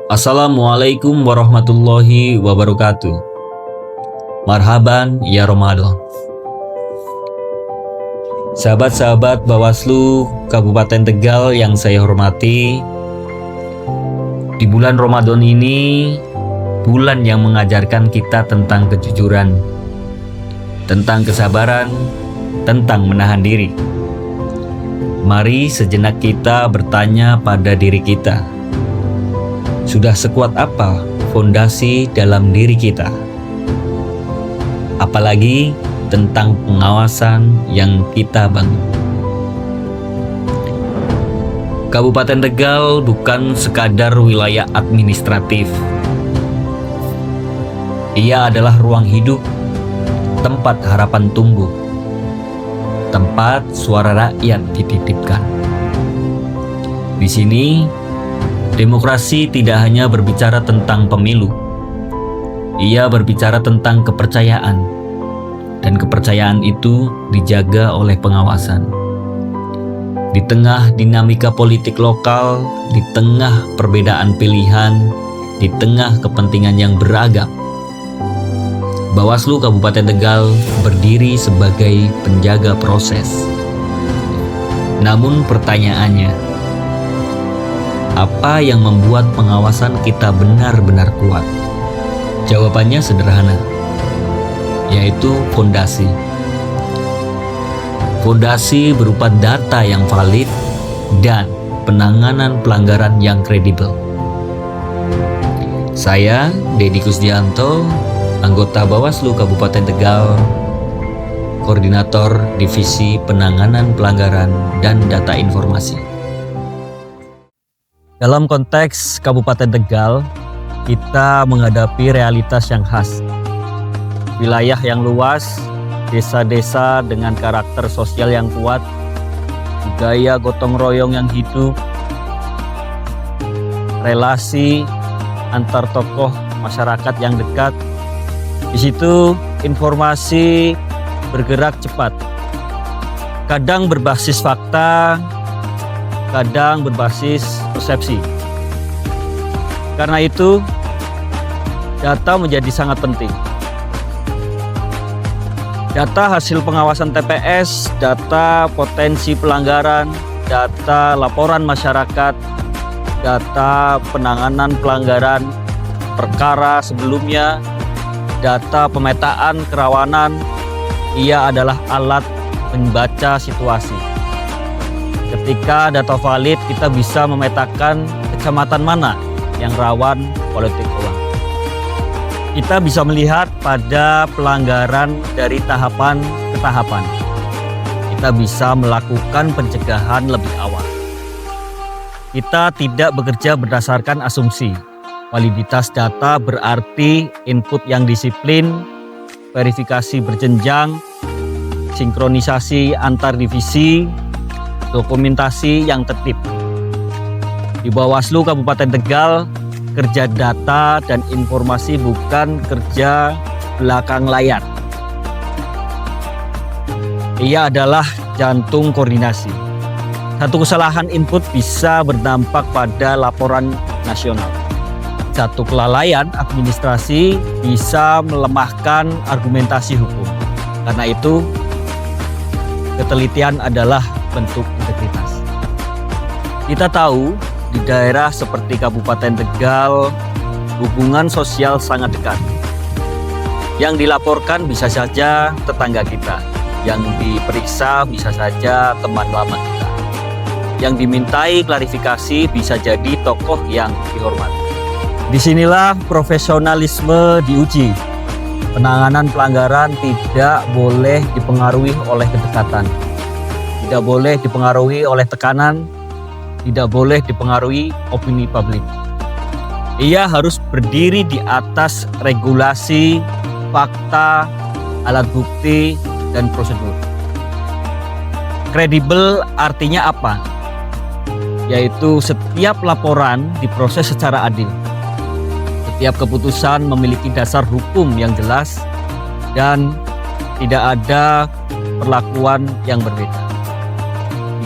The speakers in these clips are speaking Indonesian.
Assalamualaikum warahmatullahi wabarakatuh. Marhaban ya Ramadan. Sahabat-sahabat Bawaslu Kabupaten Tegal yang saya hormati, di bulan Ramadan ini bulan yang mengajarkan kita tentang kejujuran, tentang kesabaran, tentang menahan diri. Mari sejenak kita bertanya pada diri kita, sudah sekuat apa fondasi dalam diri kita? Apalagi tentang pengawasan yang kita bangun. Kabupaten Tegal bukan sekadar wilayah administratif. Ia adalah ruang hidup, tempat harapan tumbuh, tempat suara rakyat dititipkan. Di sini, demokrasi tidak hanya berbicara tentang pemilu. Ia berbicara tentang kepercayaan, dan kepercayaan itu dijaga oleh pengawasan. Di tengah dinamika politik lokal, di tengah perbedaan pilihan, di tengah kepentingan yang beragam, Bawaslu Kabupaten Tegal berdiri sebagai penjaga proses. Namun pertanyaannya, apa yang membuat pengawasan kita benar-benar kuat? Jawabannya sederhana, yaitu fondasi. Fondasi berupa data yang valid dan penanganan pelanggaran yang kredibel. Saya, Deddy Kusdianto, anggota Bawaslu Kabupaten Tegal, Koordinator Divisi Penanganan Pelanggaran dan Data Informasi. Dalam konteks Kabupaten Tegal, kita menghadapi realitas yang khas. Wilayah yang luas, desa-desa dengan karakter sosial yang kuat, budaya gotong royong yang hidup, relasi antar tokoh masyarakat yang dekat. Di situ informasi bergerak cepat, kadang berbasis fakta, kadang berbasis persepsi. Karena itu, data menjadi sangat penting. Data hasil pengawasan TPS, data potensi pelanggaran, data laporan masyarakat, data penanganan pelanggaran perkara sebelumnya, data pemetaan kerawanan, ia adalah alat membaca situasi. Ketika data valid, kita bisa memetakan kecamatan mana yang rawan politik uang. Kita bisa melihat pada pelanggaran dari tahapan ke tahapan. Kita bisa melakukan pencegahan lebih awal. Kita tidak bekerja berdasarkan asumsi. Validitas data berarti input yang disiplin, verifikasi berjenjang, sinkronisasi antar divisi, dokumentasi yang tertib. Di Bawaslu Kabupaten Tegal, kerja data dan informasi bukan kerja belakang layar. Ia adalah jantung koordinasi. Satu kesalahan input bisa berdampak pada laporan nasional. Satu kelalaian administrasi bisa melemahkan argumentasi hukum. Karena itu, ketelitian adalah bentuk integritas. Kita tahu di daerah seperti Kabupaten Tegal, hubungan sosial sangat dekat. Yang dilaporkan bisa saja tetangga kita, yang diperiksa bisa saja teman lama kita, yang dimintai klarifikasi bisa jadi tokoh yang dihormati. Disinilah profesionalisme diuji. Penanganan pelanggaran tidak boleh dipengaruhi oleh kedekatan, tidak boleh dipengaruhi oleh tekanan, tidak boleh dipengaruhi opini publik. Ia harus berdiri di atas regulasi, fakta, alat bukti, dan prosedur. Kredibel artinya apa? Yaitu setiap laporan diproses secara adil. Setiap keputusan memiliki dasar hukum yang jelas dan tidak ada perlakuan yang berbeda.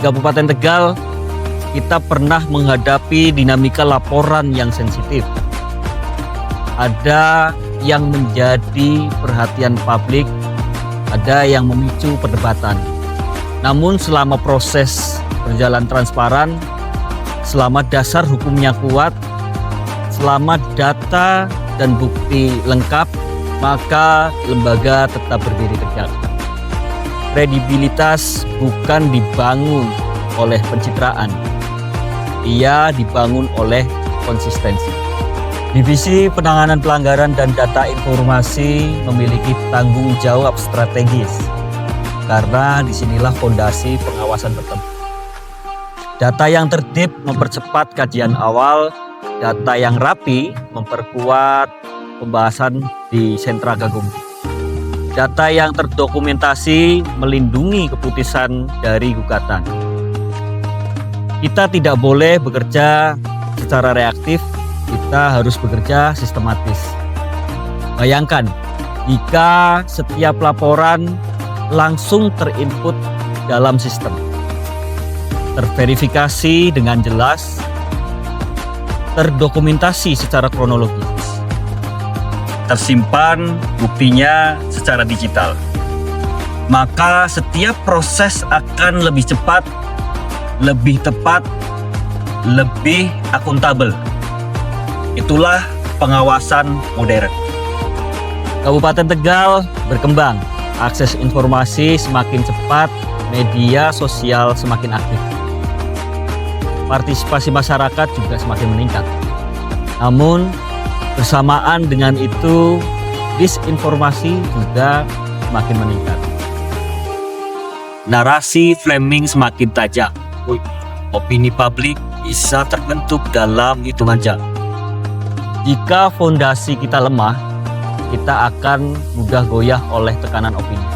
Di Kabupaten Tegal, kita pernah menghadapi dinamika laporan yang sensitif. Ada yang menjadi perhatian publik, ada yang memicu perdebatan. Namun selama proses berjalan transparan, selama dasar hukumnya kuat, selama data dan bukti lengkap, maka lembaga tetap berdiri tegak. Kredibilitas bukan dibangun oleh pencitraan, ia dibangun oleh konsistensi. Divisi Penanganan Pelanggaran dan Data Informasi memiliki tanggung jawab strategis karena disinilah fondasi pengawasan bertemu. Data yang tertib mempercepat kajian awal, data yang rapi memperkuat pembahasan di sentra Gakumdu. Data yang terdokumentasi melindungi keputusan dari gugatan. Kita tidak boleh bekerja secara reaktif, kita harus bekerja sistematis. Bayangkan, jika setiap laporan langsung terinput dalam sistem, terverifikasi dengan jelas, terdokumentasi secara kronologis, tersimpan buktinya secara digital, maka setiap proses akan lebih cepat, lebih tepat, lebih akuntabel. Itulah pengawasan modern. Kabupaten Tegal berkembang, akses informasi semakin cepat, media sosial semakin aktif. Partisipasi masyarakat juga semakin meningkat. Namun bersamaan dengan itu, disinformasi juga semakin meningkat. Narasi framing semakin tajam. Opini publik bisa terbentuk dalam hitungan jam. Jika fondasi kita lemah, kita akan mudah goyah oleh tekanan opini.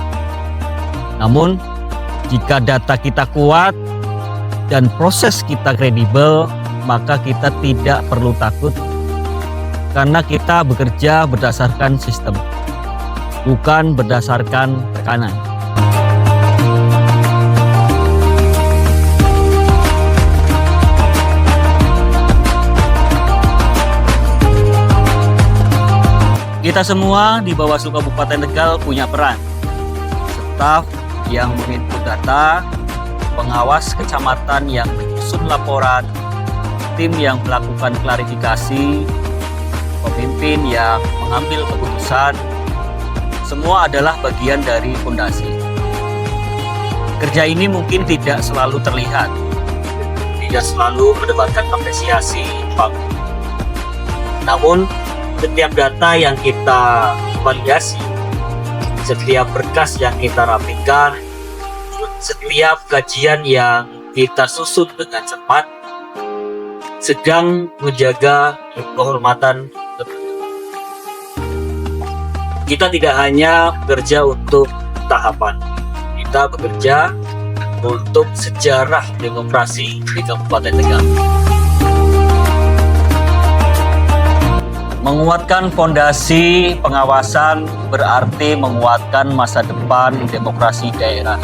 Namun, jika data kita kuat dan proses kita kredibel, maka kita tidak perlu takut karena kita bekerja berdasarkan sistem, bukan berdasarkan tekanan. Kita semua di Bawaslu Kabupaten Tegal punya peran. Staf yang menginput data, pengawas kecamatan yang menyusun laporan, tim yang melakukan klarifikasi, pemimpin yang mengambil keputusan, semua adalah bagian dari fondasi. Kerja ini mungkin tidak selalu terlihat, tidak selalu mendapatkan apresiasi publik. Namun, setiap data yang kita validasi, setiap berkas yang kita rapikan, setiap kajian yang kita susun dengan cepat, sedang menjaga kehormatan. Kita tidak hanya bekerja untuk tahapan, kita bekerja untuk sejarah demokrasi di Kabupaten Tegal. Menguatkan fondasi pengawasan berarti menguatkan masa depan demokrasi daerah.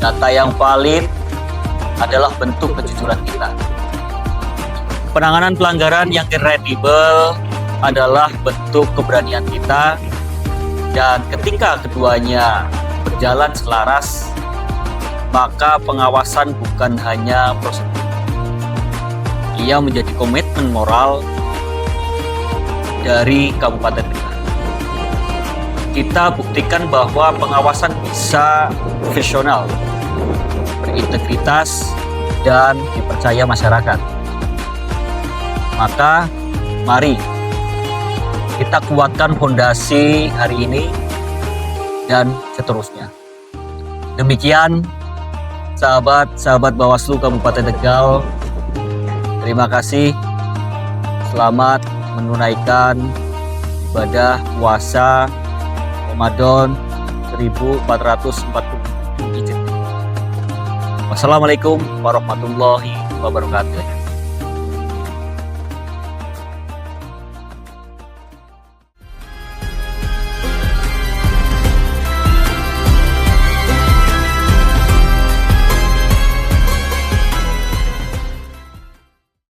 Data yang valid adalah bentuk kejujuran kita. Penanganan pelanggaran yang kredibel adalah bentuk keberanian kita, dan ketika keduanya berjalan selaras, maka pengawasan bukan hanya prosedur. Ia menjadi komitmen moral dari Kabupaten Tegal. Kita buktikan bahwa pengawasan bisa profesional, berintegritas, dan dipercaya masyarakat. Maka mari kita kuatkan fondasi hari ini dan seterusnya. Demikian sahabat-sahabat Bawaslu Kabupaten Tegal. Terima kasih. Selamat menunaikan ibadah puasa Ramadan 1447 Hijriah. Wassalamualaikum warahmatullahi wabarakatuh.